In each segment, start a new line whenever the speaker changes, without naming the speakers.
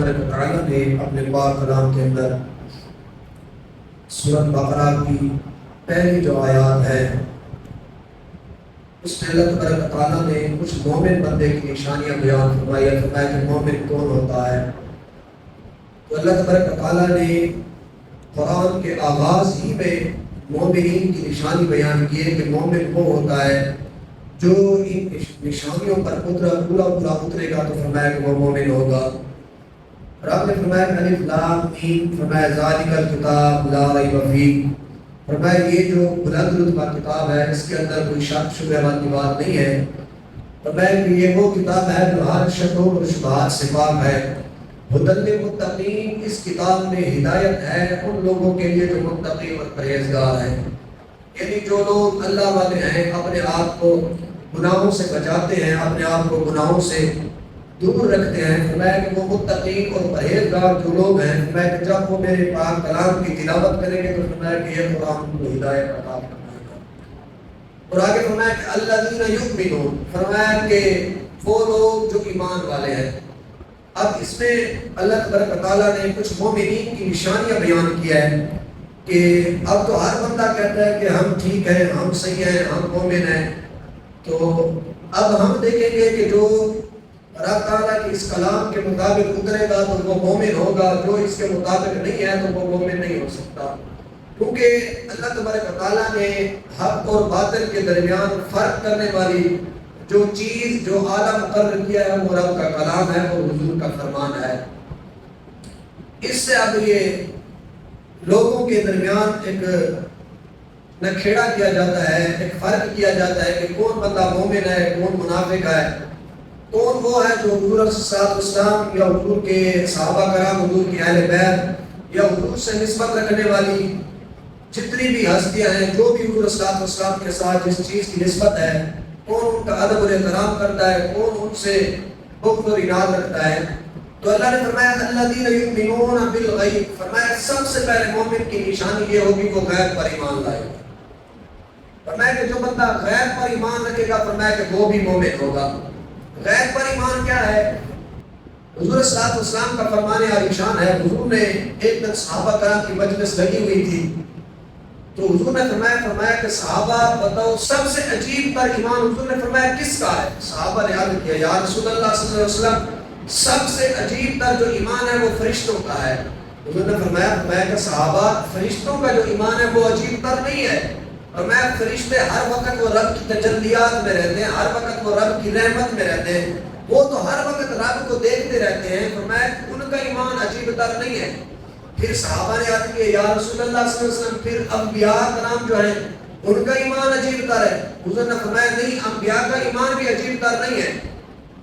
تبارک و تعالیٰ نے اپنے پاک کلام کے اندر سورۃ بقرہ کی پہلی جو آیات ہے اس میں اللہ تبارک و تعالیٰ نے کچھ مومن بندے کی نشانیاں بیان فرمائی ہے، فرمایا کہ مومن کون ہوتا ہے۔ تو اللہ تبارک و تعالیٰ نے قرآن کے آغاز ہی میں مومنین کی نشانی بیان کی ہے کہ مومن وہ ہوتا ہے جو ان نشانیوں پر پورا اترے گا، تو فرمایا کہ وہ مومن ہوگا۔ اور آپ نے فرمایا کہ الف لام میم، فرمایا ذالک الکتاب لا ریب فیہ، فرمایا یہ جو بلند رتبہ کتاب ہے اس کے اندر کوئی شک شبہ والی بات نہیں ہے۔ فرمایا کہ یہ وہ کتاب ہے جو ہر شک و شبہات سے پاک ہے۔ ہدی للمتقین، اس کتاب میں ہدایت ہے ان لوگوں کے لیے جو متقی اور پرہیزگار ہیں، یعنی جو لوگ اللہ والے ہیں، اپنے آپ کو گناہوں سے بچاتے ہیں، اپنے آپ کو گناہوں سے دور رکھتے ہیں۔ فرمایا کہ وہ متقین اور پرہیزگار جو لوگ ہیں، فرمایا کہ جب وہ میرے پاک کلام کی تلاوت کریں گے تو فرمایا کہ یہ قرآن کو ہدایت عطا فرمائے گا۔ اور آگے فرمایا کہ الذین یؤمنون، فرمایا کہ وہ لوگ جو ایمان والے ہیں۔ اب اس میں اللہ تبارک و تعالیٰ نے کچھ مومنین کی نشانیاں بیان کیا ہے کہ اب تو ہر بندہ کہتا ہے کہ ہم ٹھیک ہیں، ہم صحیح ہیں، ہم مومن ہیں۔ تو اب ہم دیکھیں گے کہ جو اللہ تعالیٰ کے اس کلام کے مطابق اترے گا تو وہ مومن ہوگا، جو اس کے مطابق نہیں ہے تو وہ مومن نہیں ہو سکتا، کیونکہ اللہ تبارک و تعالیٰ نے حق اور باطل کے درمیان فرق کرنے والی جو چیز جو اعلیٰ مقرر کیا ہے وہ رب کا کلام ہے اور حضور کا فرمان ہے۔ اس سے اب یہ لوگوں کے درمیان ایک نکھیڑا کیا جاتا ہے، ایک فرق کیا جاتا ہے کہ کون بندہ مومن ہے، کون منافق ہے، کون وہ ہے جو حضور صلی اللہ علیہ وسلم یا حضور کے صحابہ کرام، حضور کی اہل بیت یا حضور سے نسبت رکھنے والی جتنی بھی ہستیاں ہیں، جو بھی حضور صلی اللہ علیہ وسلم کے ساتھ جس چیز کی نسبت ہے، کون ان کا ادب اور احترام کرتا ہے، کون ان سے بغض اور عناد رکھتا ہے۔ تو اللہ نے فرمایا الذین یؤمنون بالغیب، فرمایا سب سے پہلے مومن کی نشانی یہ ہوگی وہ غیب پر ایمان لائے گا۔ فرمایا کہ جو بندہ غیب پر ایمان رکھے گا، فرمایا کہ وہ بھی مومن ہوگا۔ غیب پر ایمان کیا ہے؟ حضور صلی اللہ علیہ وسلم کا فرمان عالی شان ہے۔ حضور نے ایک دن صحابہ کرام کی مجلس لگی ہوئی تھی، تو حضور نے فرمایا کہ صحابہ بتاؤ سب سے عجیب تر ایمان، حضور نے فرمایا کس کا ہے؟ صحابہ نے عرض کیا یا رسول اللہ صلی اللہ علیہ وسلم سب سے عجیب تر جو ایمان ہے وہ فرشتوں کا ہے۔ حضور نے فرمایا کہ صحابہ فرشتوں کا جو ایمان ہے وہ عجیب تر نہیں ہے، فرمایا فرشتے ہر وقت وہ رب کی تجلیات میں رہتے ہیں، ہر وقت وہ رب کی رحمت میں رہتے ہیں، وہ تو ہر وقت رب کو دیکھتے رہتے ہیں۔ فرمایا ان کا ایمان عجیب تر نہیں ہے۔ پھر صحابہ نے عرض کیا یا رسول اللہ صلی اللہ علیہ وسلم پھر انبیاء کرام جو ہیں ان کا ایمان عجیب تر ہے؟ حضور نے فرمایا نہیں، انبیاء کا ایمان بھی عجیب تر نہیں ہے،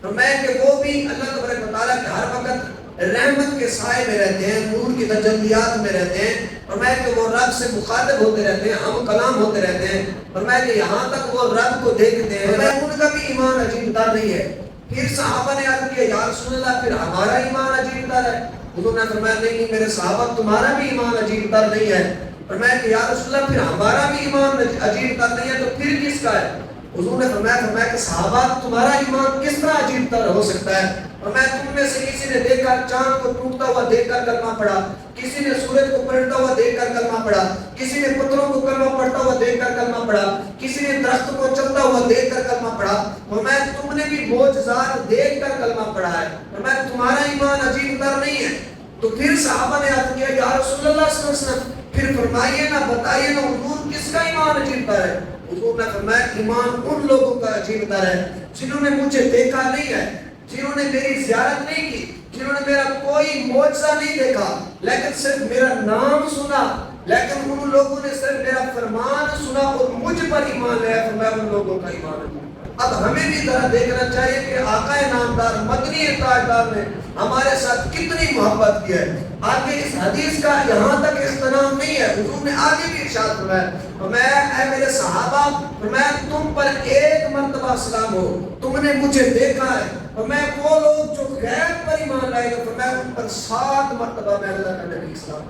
فرمایا کہ وہ بھی اللہ تبارک و تعالیٰ کے ہر وقت رحمت کے سائے میں رہتے ہیں، نور کی تجلیات میں رہتے ہیں، فرمایا کہ وہ رب سے مخاطب ہوتے رہتے ہیں، ہم کلام ہوتے رہتے ہیں، فرمایا کہ یہاں تک وہ رب کو دیکھتے ہیں، فرمایا ان کا بھی ایمان عجیب تر نہیں ہے۔ پھر صحابہ نے عرض کیا یا رسول اللہ پھر ہمارا ایمان عجیب تر ہے؟ حضور نے فرمایا نہیں میرے صحابہ تمہارا بھی ایمان عجیب تر نہیں ہے۔ فرمایا کہ یا رسول اللہ پھر ہمارا بھی ایمان عجیب تر نہیں ہے، تو پھر کس کا ہے؟ حضور نے فرمایا کہ صحابہ تمہارا ایمان کس طرح عجیب تر ہو سکتا ہے؟ فرمایا تم میں سے کسی نے دیکھ کر چاند کو ٹوٹتا ہوا دیکھ کر کلمہ پڑھا، کسی نے سورج کو پلٹتا ہوا دیکھ کر کلمہ پڑھا، کسی نے پتھروں کو کلمہ پڑھتا ہوا دیکھ کر کلمہ پڑھا، کسی نے درخت کو چلتا ہوا دیکھ کر کلمہ پڑھا، فرمایا تم نے بھی معجزات دیکھ کر کلمہ پڑھا ہے، فرمایا تمہارا ایمان عجیب تر نہیں ہے۔ تو پھر صحابہ نے عرض کیا یا رسول اللہ صلی اللہ علیہ وسلم پھر فرمائیے نا، بتائیے نا حضور کس کا ایمان عجیب تر ہے؟ حضور نے فرمایا ایمان ان لوگوں کا عجیب تر ہے جنہوں نے مجھے دیکھا نہیں ہے، جنہوں نے میری زیارت نہیں کی، جنہوں نے میرا کوئی معجزہ نہیں دیکھا لیکن صرف میرا نام سنا، لیکن ان لوگوں نے صرف میرا فرمان سنا اور مجھ پر ایمان لیا، فرمایا ان لوگوں کا ایمان ہے۔ اب ہمیں بھی ذرا دیکھنا چاہیے کہ آقا نامدار مدنی تاجدار نے ہمارے ساتھ کتنی محبت کی ہے۔ آگے اس حدیث کا یہاں تک اختتام نہیں ہے، حضور نے آگے بھی ارشاد فرمایا، فرمایا اے میرے صحابہ، فرمایا تم پر ایک مرتبہ سلام ہو، تم نے مجھے دیکھا ہے، فرمایا وہ لوگ جو غیب پر ایمان لائے گا، فرمایا ان پر 7 مرتبہ میں اللہ کا نبی سلام،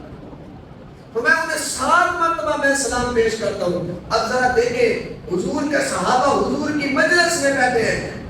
فرمایا انہیں 7 مرتبہ میں سلام پیش کرتا ہوں۔ اب ذرا دیکھیں حضور کے صحابہ حضور کی مجلس میں بیٹھے ہیں،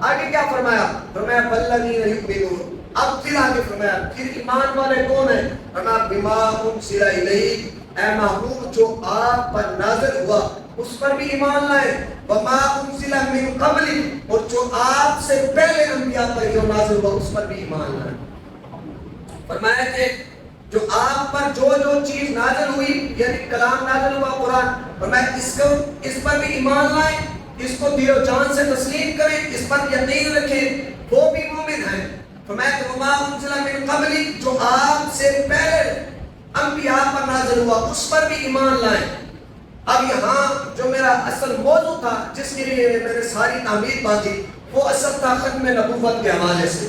آگے کیا فرمایا؟ فرمایا بلّذین یؤمنون. اب پھر آگے فرمایا پھر ایمان والے کون ہیں؟ فرمایا بما انزل الیک، اے محبوب جو آپ پر نازل ہوا اس پر بھی ایمان لائے. وما انزل من قبلک، اور جو آپ سے پہلے انبیاء پر جو نازل ہوا اس پر بھی ایمان لائے. فرمایا کہ جو آپ پر جو چیز نازل ہوئی یعنی کلام نازل ہوا قرآن، فرمایا اس پر بھی ایمان لائیں، اس کو دل و جان سے تسلیم کریں، اس پر یقین رکھیں، وہ بھی مومن ہیں. فرمایا کہ وما انزل من قبلک، جو آپ سے پہلے انبیاء پر نازل ہوا اس پر بھی ایمان لائیں. اب یہاں جو میرا اصل موضوع تھا جس کے لیے میں نے ساری تعمیر باندھی وہ اصل تھا ختم نبوت کے حوالے سے.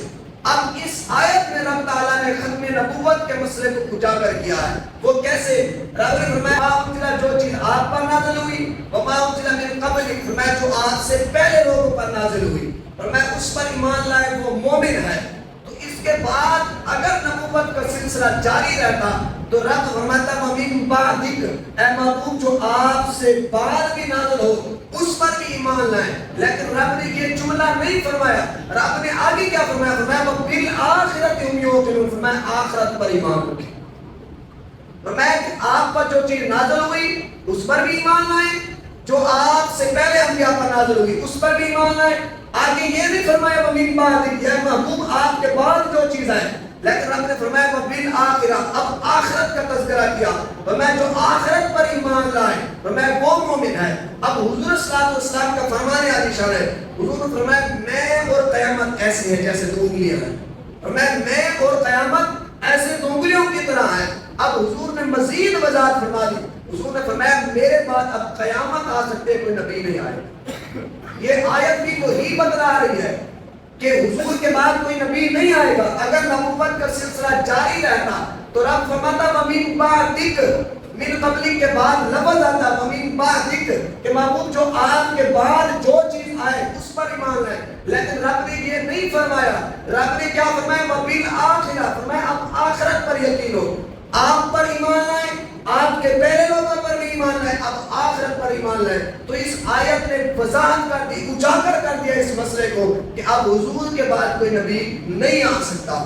اب اس آیت میں رب تعالیٰ نے ختم نبوت کے مسئلے کو اجاگر کیا ہے. وہ کیسے؟ رب نے فرمایا وما جو چیز آپ پر نازل ہوئی، وما انزل من قبلک، فرمایا جو آپ سے پہلے لوگوں پر نازل ہوئی، فرمایا اس پر ایمان لائے وہ مومن ہے. تو اس کے بعد اگر نبوت کا سلسلہ جاری رہتا تو رب فرماتا ومن بعدک، اے محبوب جو آپ سے بعد بھی نازل ہو اس پر بھی ایمان لائیں. لیکن رب نے یہ جملہ نہیں فرمایا. رب نے آگے کیا فرمایا؟ فرمایا وبالآخرۃ ہم یوقنون، فرمایا آخرت پر ایمان رکھیں. فرمایا کہ آپ پر جو چیز نازل ہوئی اس پر بھی ایمان لائیں، جو آپ سے پہلے انبیاء پر نازل ہوئی اس پر بھی ایمان لائیں. آگے یہ نہیں فرمایا ومن بعدک، یا محبوب آپ کے بعد جو چیز آئے، لیکن رب نے فرمایا وبالآخرہ، اب آخرت کا تذکرہ کیا. فرمایا جو آخرت پر ایمان لائے فرمایا وہ مومن ہے. اب حضور صلی اللہ علیہ وسلم کا فرمان عالی شان ہے. حضور نے فرمایا میں اور قیامت ایسے ہیں جیسے دو انگلیاں ہیں. فرمایا میں اور قیامت ایسے دو انگلیوں کی طرح ہیں. اب حضور نے مزید وضاحت فرما دی. حضور نے فرمایا میرے بعد اب قیامت آ سکتے کوئی نبی نہیں آئے. یہ آیت بھی وہی بتلا رہی ہے کہ حضور کے بعد کوئی نبی نہیں آئے گا. اگر نبوت کا سلسلہ جاری رہتا تو رب فرماتا ومن بعدک، من قبلک کے بعد لفظ آتا ومن بعدک کہ محبوب جو آپ کے بعد جو چیز آئے اس پر ایمان لائے. لیکن رب نے یہ نہیں فرمایا. رب نے کیا فرمایا وبالآخرہ، فرمایا اب آخرت پر یقین ہو، آپ پر ایمان لائیں، آپ کے پہلے لوگوں پر بھی ایمان لائیں، اب آخرت پر ایمان لائیں. تو اس آیت نے وضاحت کر دی، اجاگر کر دیا اس مسئلے کو کہ اب حضور کے بعد کوئی نبی نہیں آ سکتا.